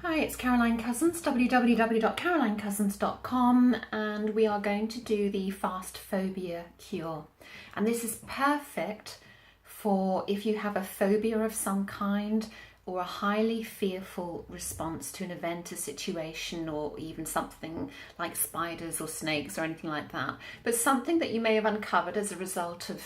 Hi, it's Caroline Cousins, www.carolinecousins.com, and we are going to do the fast phobia cure. And this is perfect for if you have a phobia of some kind or a highly fearful response to an event, a situation, or even something like spiders or snakes or anything like that. But something that you may have uncovered as a result of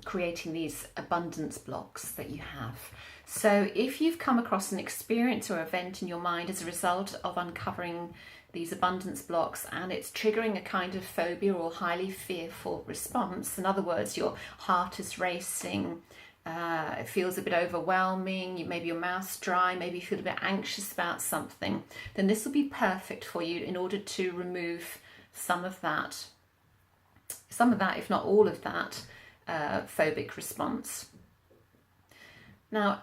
creating these abundance blocks that you have. So if you've come across an experience or event in your mind as a result of uncovering these abundance blocks and it's triggering a kind of phobia or highly fearful response, in other words, your heart is racing, it feels a bit overwhelming, maybe your mouth's dry, maybe you feel a bit anxious about something, then this will be perfect for you in order to remove some of that, if not all of that, phobic response. Now,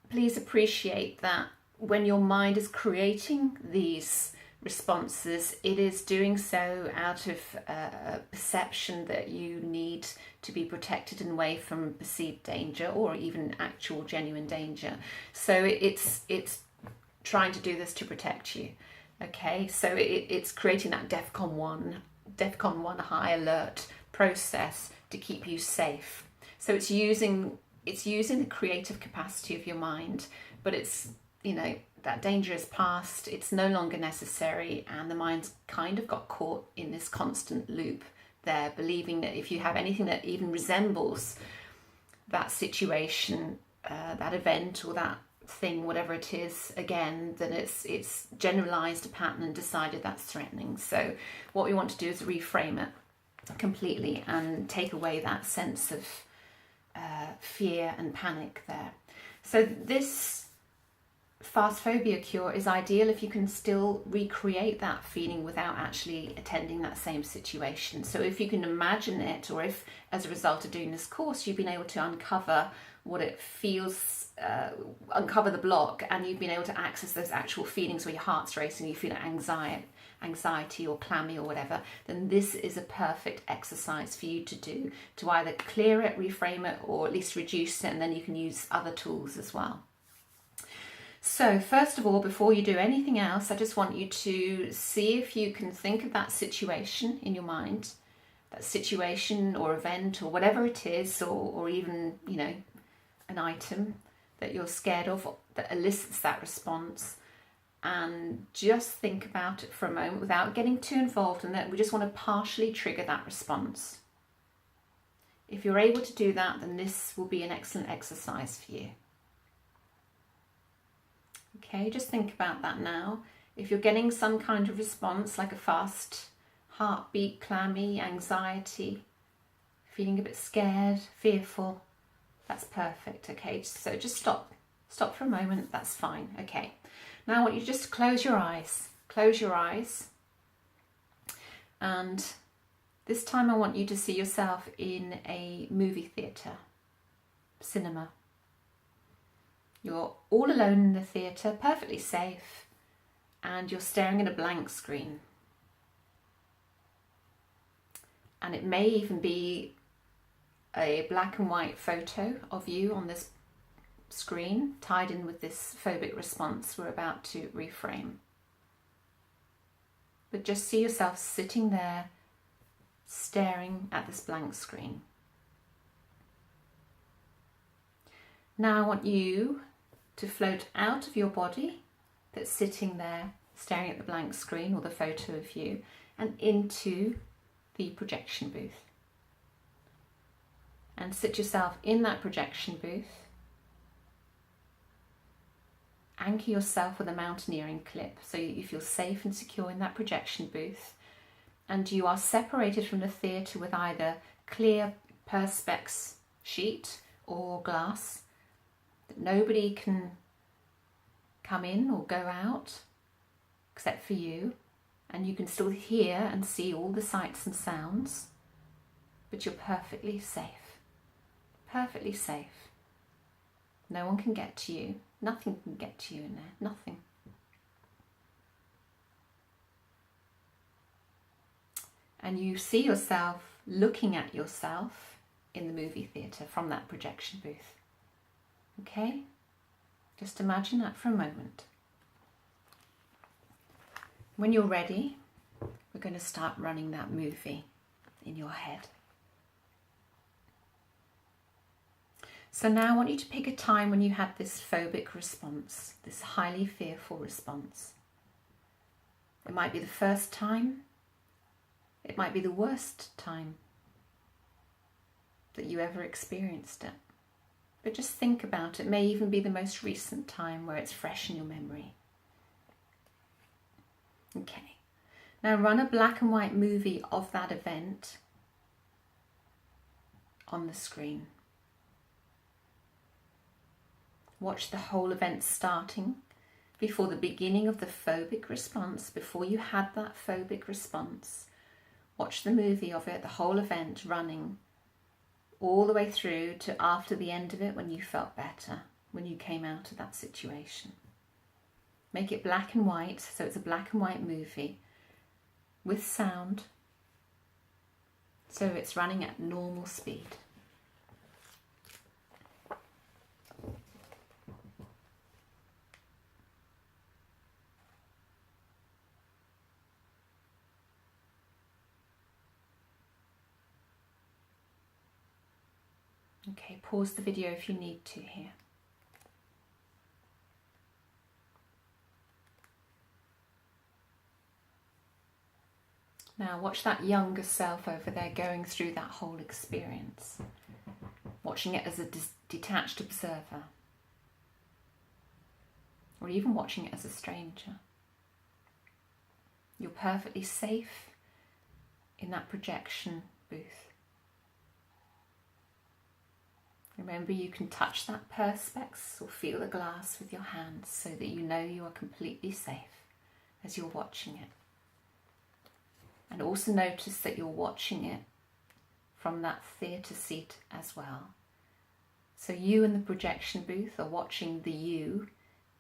please appreciate that when your mind is creating these responses, it is doing so out of a perception that you need to be protected and away from perceived danger or even actual genuine danger. So it's trying to do this to protect you. Okay, so it's creating that DEFCON 1 high alert process to keep you safe. So it's using the creative capacity of your mind, but it's, that danger is past, it's no longer necessary, and the mind's kind of got caught in this constant loop there, believing that if you have anything that even resembles that situation, that event or that thing, whatever it is, again, then it's generalized a pattern and decided that's threatening. So what we want to do is reframe it completely and take away that sense of fear and panic there. So this fast phobia cure is ideal if you can still recreate that feeling without actually attending that same situation. So if you can imagine it, or if as a result of doing this course you've been able to uncover what it feels, uncover the block, and you've been able to access those actual feelings where your heart's racing, you feel anxiety or clammy or whatever, then this is a perfect exercise for you to do, to either clear it, reframe it, or at least reduce it, and then you can use other tools as well. So first of all, before you do anything else, I just want you to see if you can think of that situation in your mind, that situation or event or whatever it is, or even, an item that you're scared of that elicits that response, and just think about it for a moment without getting too involved in that. We just want to partially trigger that response. If you're able to do that, then this will be an excellent exercise for you. Okay, just think about that now. If you're getting some kind of response, like a fast heartbeat, clammy, anxiety, feeling a bit scared, fearful, that's perfect. Okay, so just stop for a moment, that's fine. Okay, now I want you just to close your eyes, and this time I want you to see yourself in a movie theatre, cinema. You're all alone in the theatre, perfectly safe, and you're staring at a blank screen. And it may even be a black and white photo of you on this screen, tied in with this phobic response we're about to reframe. But just see yourself sitting there, staring at this blank screen. Now I want you to float out of your body that's sitting there staring at the blank screen or the photo of you, and into the projection booth. And sit yourself in that projection booth. Anchor yourself with a mountaineering clip so you feel safe and secure in that projection booth, and you are separated from the theatre with either clear perspex sheet or glass. Nobody can come in or go out except for you, and you can still hear and see all the sights and sounds, but you're perfectly safe. Perfectly safe. No one can get to you. Nothing can get to you in there. Nothing. And you see yourself looking at yourself in the movie theatre from that projection booth. Okay? Just imagine that for a moment. When you're ready, we're going to start running that movie in your head. So now I want you to pick a time when you had this phobic response, this highly fearful response. It might be the first time, it might be the worst time that you ever experienced it. But just think about it. It may even be the most recent time where it's fresh in your memory. Okay. Now run a black and white movie of that event on the screen. Watch the whole event starting before the beginning of the phobic response, before you had that phobic response. Watch the movie of it, the whole event running all the way through to after the end of it when you felt better, when you came out of that situation. Make it black and white, so it's a black and white movie with sound, so it's running at normal speed. Okay, pause the video if you need to here. Now watch that younger self over there going through that whole experience, watching it as a detached observer, or even watching it as a stranger. You're perfectly safe in that projection booth. Remember, you can touch that perspex or feel the glass with your hands so that you know you are completely safe as you're watching it. And also notice that you're watching it from that theatre seat as well. So you in the projection booth are watching the you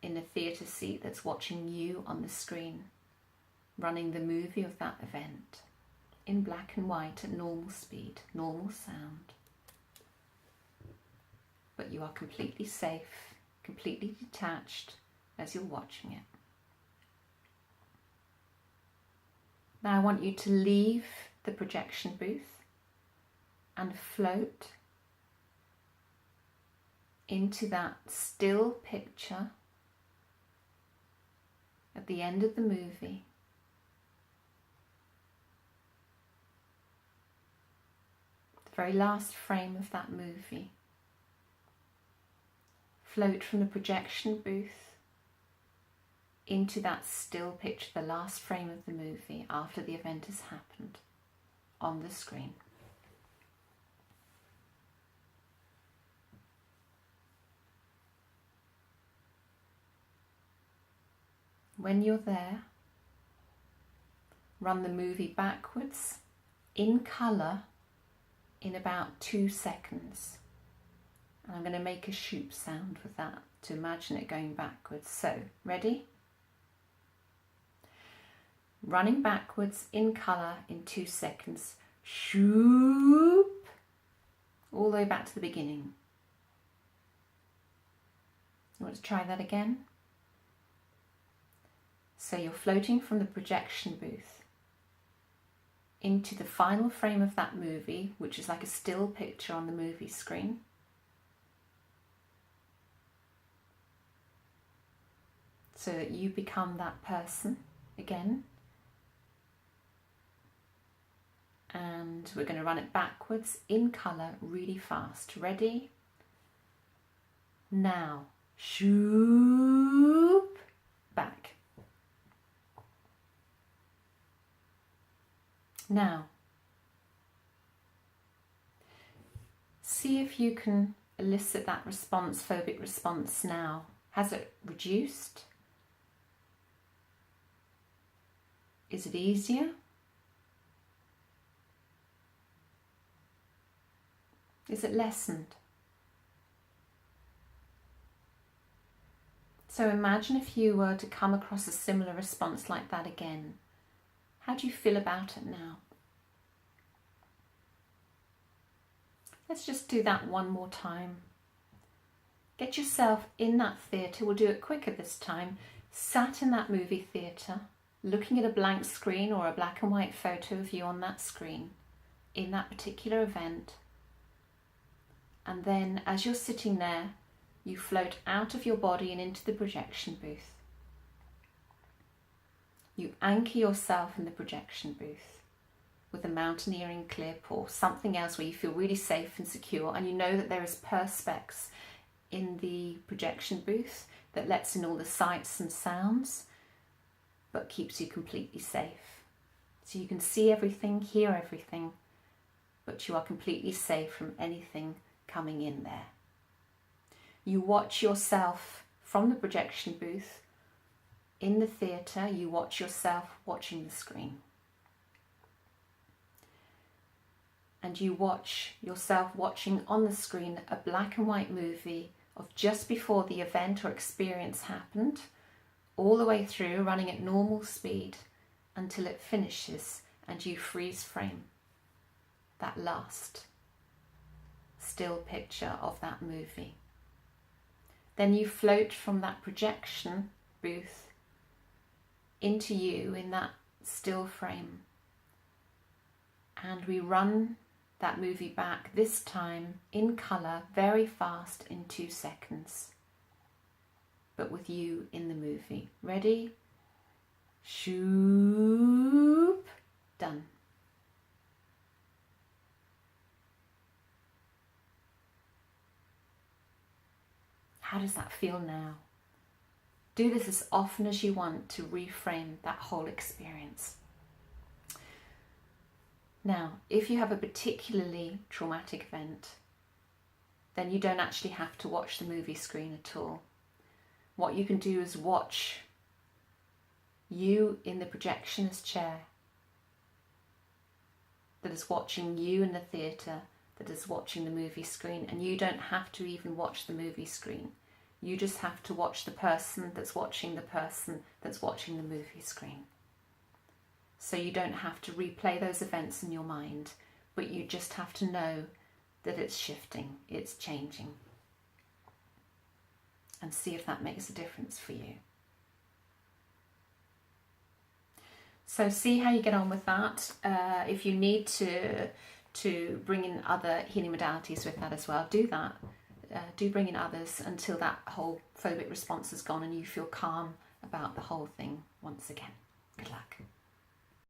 in a theatre seat that's watching you on the screen, running the movie of that event in black and white at normal speed, normal sound. But you are completely safe, completely detached as you're watching it. Now I want you to leave the projection booth and float into that still picture at the end of the movie. The very last frame of that movie. Float from the projection booth into that still picture, the last frame of the movie after the event has happened, on the screen. When you're there, run the movie backwards in colour in about 2 seconds. And I'm going to make a shoop sound with that to imagine it going backwards. So, ready? Running backwards in colour in 2 seconds. Shoop. All the way back to the beginning. You want to try that again? So you're floating from the projection booth into the final frame of that movie, which is like a still picture on the movie screen. So that you become that person again. And we're going to run it backwards in colour really fast. Ready? Now. Shoop. Back. Now. See if you can elicit that response, phobic response now. Has it reduced? Is it easier? Is it lessened? So imagine if you were to come across a similar response like that again. How do you feel about it now? Let's just do that one more time. Get yourself in that theatre. We'll do it quicker this time. Sat in that movie theatre looking at a blank screen or a black and white photo of you on that screen in that particular event. And then as you're sitting there, you float out of your body and into the projection booth. You anchor yourself in the projection booth with a mountaineering clip or something else where you feel really safe and secure, and you know that there is perspex in the projection booth that lets in all the sights and sounds but keeps you completely safe. So you can see everything, hear everything, but you are completely safe from anything coming in there. You watch yourself from the projection booth in the theatre. You watch yourself watching the screen. And you watch yourself watching on the screen a black and white movie of just before the event or experience happened, all the way through, running at normal speed until it finishes and you freeze frame that last still picture of that movie. Then you float from that projection booth into you in that still frame. And we run that movie back, this time in colour, very fast, in 2 seconds. But with you in the movie. Ready? Shoop. Done. How does that feel now? Do this as often as you want to reframe that whole experience. Now, if you have a particularly traumatic event, then you don't actually have to watch the movie screen at all. What you can do is watch you in the projectionist chair that is watching you in the theatre, that is watching the movie screen, and you don't have to even watch the movie screen. You just have to watch the person that's watching the person that's watching the movie screen. So you don't have to replay those events in your mind, but you just have to know that it's shifting, it's changing. And see if that makes a difference for you. So see how you get on with that. If you need to bring in other healing modalities with that as well, do that. Do bring in others until that whole phobic response is gone and you feel calm about the whole thing once again. Good luck.